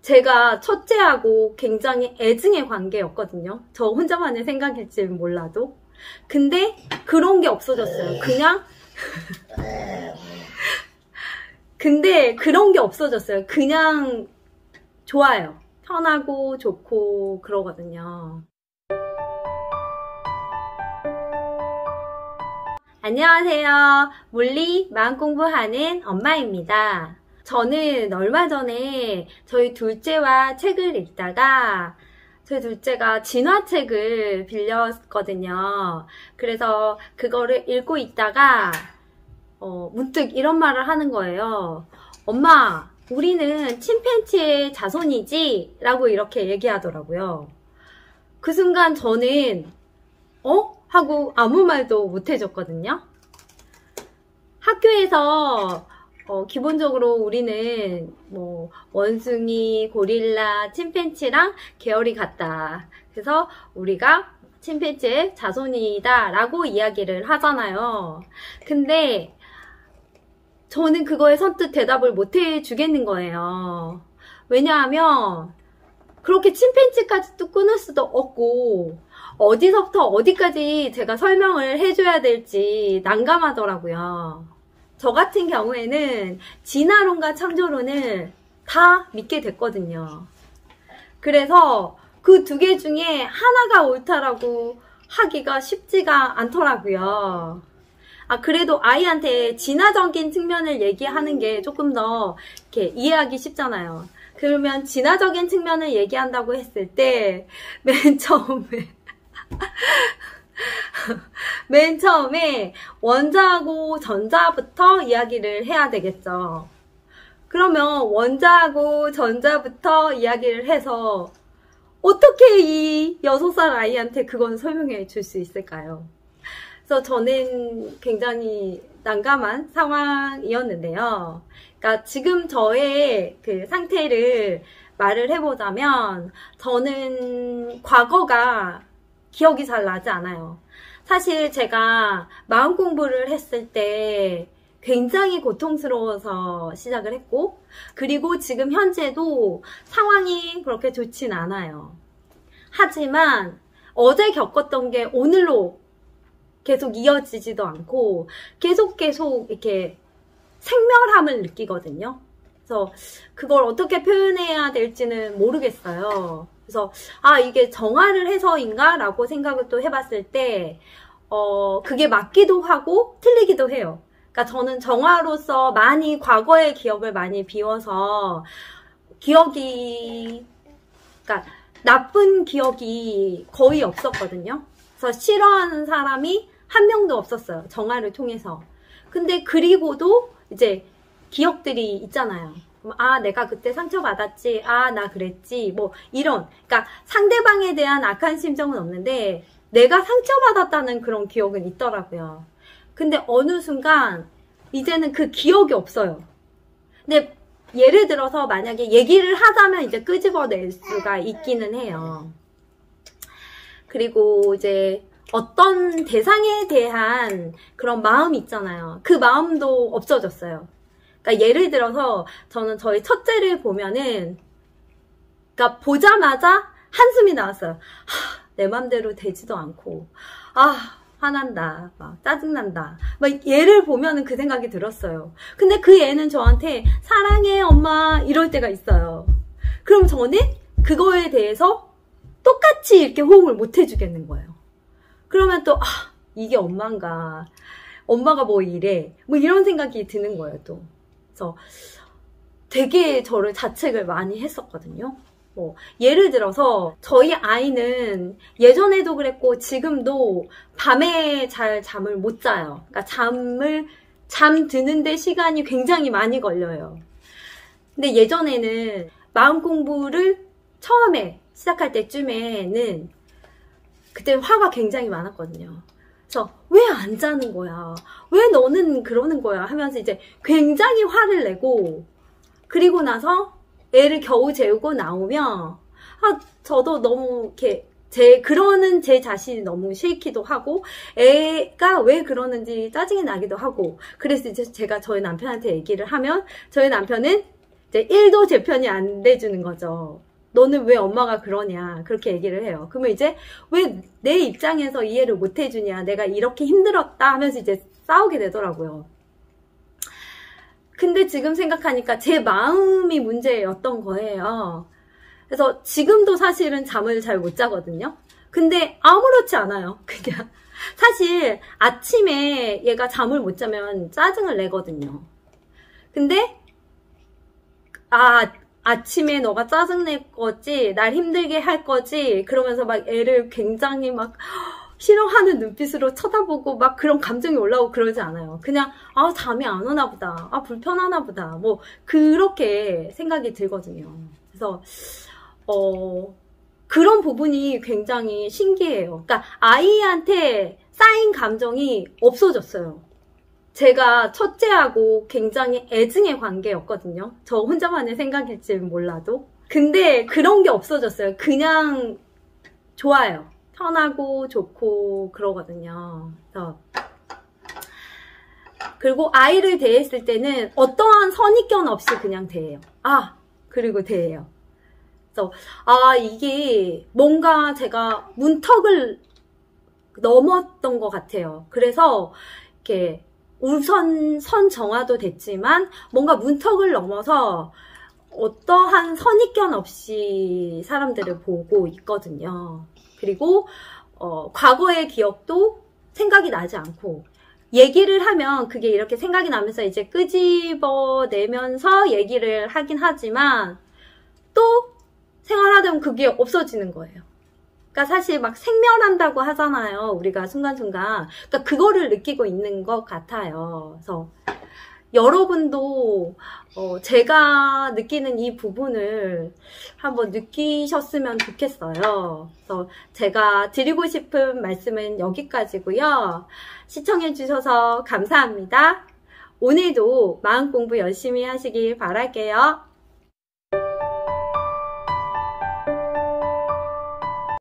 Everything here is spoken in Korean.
제가 첫째하고 굉장히 애증의 관계였거든요. 저 혼자만의 생각일지는 몰라도. 근데 그런 게 없어졌어요. 근데 그런 게 없어졌어요. 그냥 좋아요. 편하고 좋고 그러거든요. 안녕하세요. 물리 마음 공부하는 엄마입니다. 저는 얼마 전에 저희 둘째와 책을 읽다가 저희 둘째가 진화책을 빌렸거든요. 그래서 그거를 읽고 있다가 문득 이런 말을 하는 거예요. 엄마, 우리는 침팬지의 자손이지? 라고 이렇게 얘기하더라고요. 그 순간 저는 하고 아무 말도 못 해줬거든요. 학교에서 기본적으로 우리는 뭐 원숭이, 고릴라, 침팬지랑 계열이 같다. 그래서 우리가 침팬지의 자손이다 라고 이야기를 하잖아요. 근데 저는 그거에 선뜻 대답을 못 해주겠는 거예요. 왜냐하면 그렇게 침팬지까지 또 끊을 수도 없고 어디서부터 어디까지 제가 설명을 해줘야 될지 난감하더라고요. 저 같은 경우에는 진화론과 창조론을 다 믿게 됐거든요. 그래서 그 두 개 중에 하나가 옳다라고 하기가 쉽지가 않더라고요. 그래도 아이한테 진화적인 측면을 얘기하는 게 조금 더 이렇게 이해하기 쉽잖아요. 그러면 진화적인 측면을 얘기한다고 했을 때 맨 처음에 원자하고 전자부터 이야기를 해야 되겠죠. 그러면 원자하고 전자부터 이야기를 해서 어떻게 이 6살 아이한테 그건 설명해 줄 수 있을까요? 그래서 저는 굉장히 난감한 상황이었는데요. 그러니까 지금 저의 그 상태를 말을 해보자면 저는 과거가 기억이 잘 나지 않아요. 사실 제가 마음 공부를 했을 때 굉장히 고통스러워서 시작을 했고, 그리고 지금 현재도 상황이 그렇게 좋진 않아요. 하지만 어제 겪었던 게 오늘로 계속 이어지지도 않고 계속 이렇게 생멸함을 느끼거든요. 그래서 그걸 어떻게 표현해야 될지는 모르겠어요. 그래서 이게 정화를 해서인가? 라고 생각을 또 해봤을 때 그게 맞기도 하고 틀리기도 해요. 그러니까 저는 정화로서 많이 과거의 기억을 많이 비워서 그러니까 나쁜 기억이 거의 없었거든요. 그래서 싫어하는 사람이 한 명도 없었어요. 정화를 통해서. 근데 그리고도 이제 기억들이 있잖아요. 내가 그때 상처받았지. 나 그랬지. 뭐 이런. 그러니까 상대방에 대한 악한 심정은 없는데 내가 상처받았다는 그런 기억은 있더라고요. 근데 어느 순간 이제는 그 기억이 없어요. 근데 예를 들어서 만약에 얘기를 하자면 이제 끄집어낼 수가 있기는 해요. 그리고 이제 어떤 대상에 대한 그런 마음이 있잖아요. 그 마음도 없어졌어요. 그러니까 예를 들어서 저는 저희 첫째를 보면은 그러니까 보자마자 한숨이 나왔어요. 내 맘대로 되지도 않고 화난다, 막 짜증난다, 막 얘를 보면은 그 생각이 들었어요. 근데 그 애는 저한테 사랑해 엄마 이럴 때가 있어요. 그럼 저는 그거에 대해서 똑같이 이렇게 호응을 못 해주겠는 거예요. 그러면 또 이게 엄마인가, 엄마가 뭐 이래, 뭐 이런 생각이 드는 거예요. 또 그래서 되게 저를 자책을 많이 했었거든요. 예를 들어서 저희 아이는 예전에도 그랬고 지금도 밤에 잘 잠을 못 자요. 그러니까 잠드는데 시간이 굉장히 많이 걸려요. 근데 예전에는 마음 공부를 처음에 시작할 때쯤에는 그때 화가 굉장히 많았거든요. 그래서 왜 안 자는 거야? 왜 너는 그러는 거야? 하면서 이제 굉장히 화를 내고, 그리고 나서 애를 겨우 재우고 나오면 저도 너무 이렇게 그러는 제 자신이 너무 싫기도 하고 애가 왜 그러는지 짜증이 나기도 하고, 그래서 이제 제가 저희 남편한테 얘기를 하면 저희 남편은 이제 1도 제 편이 안 돼주는 거죠. 너는 왜 엄마가 그러냐 그렇게 얘기를 해요. 그러면 이제 왜 내 입장에서 이해를 못 해주냐, 내가 이렇게 힘들었다 하면서 이제 싸우게 되더라고요. 근데 지금 생각하니까 제 마음이 문제였던 거예요. 그래서 지금도 사실은 잠을 잘 못 자거든요. 근데 아무렇지 않아요. 그냥 사실 아침에 얘가 잠을 못 자면 짜증을 내거든요. 근데 아침에 너가 짜증낼 거지, 날 힘들게 할 거지, 그러면서 막 애를 굉장히 막 싫어하는 눈빛으로 쳐다보고 막 그런 감정이 올라오고 그러지 않아요. 그냥 잠이 안 오나 보다, 불편하나 보다, 뭐 그렇게 생각이 들거든요. 그래서 그런 부분이 굉장히 신기해요. 그러니까 아이한테 쌓인 감정이 없어졌어요. 제가 첫째하고 굉장히 애증의 관계였거든요. 저 혼자만의 생각일지는 몰라도. 근데 그런 게 없어졌어요. 그냥 좋아요. 편하고 좋고 그러거든요. 그리고 아이를 대했을 때는 어떠한 선입견 없이 그냥 대해요. 그리고 대해요. 그래서 이게 뭔가 제가 문턱을 넘었던 것 같아요. 그래서 이렇게 우선 선 정화도 됐지만 뭔가 문턱을 넘어서 어떠한 선입견 없이 사람들을 보고 있거든요. 그리고 과거의 기억도 생각이 나지 않고, 얘기를 하면 그게 이렇게 생각이 나면서 이제 끄집어내면서 얘기를 하긴 하지만 또 생활하다 보면 그게 없어지는 거예요. 그러니까 사실 막 생멸한다고 하잖아요. 우리가 순간순간. 그러니까 그거를 느끼고 있는 것 같아요. 그래서 여러분도 제가 느끼는 이 부분을 한번 느끼셨으면 좋겠어요. 그래서 제가 드리고 싶은 말씀은 여기까지고요. 시청해주셔서 감사합니다. 오늘도 마음 공부 열심히 하시길 바랄게요.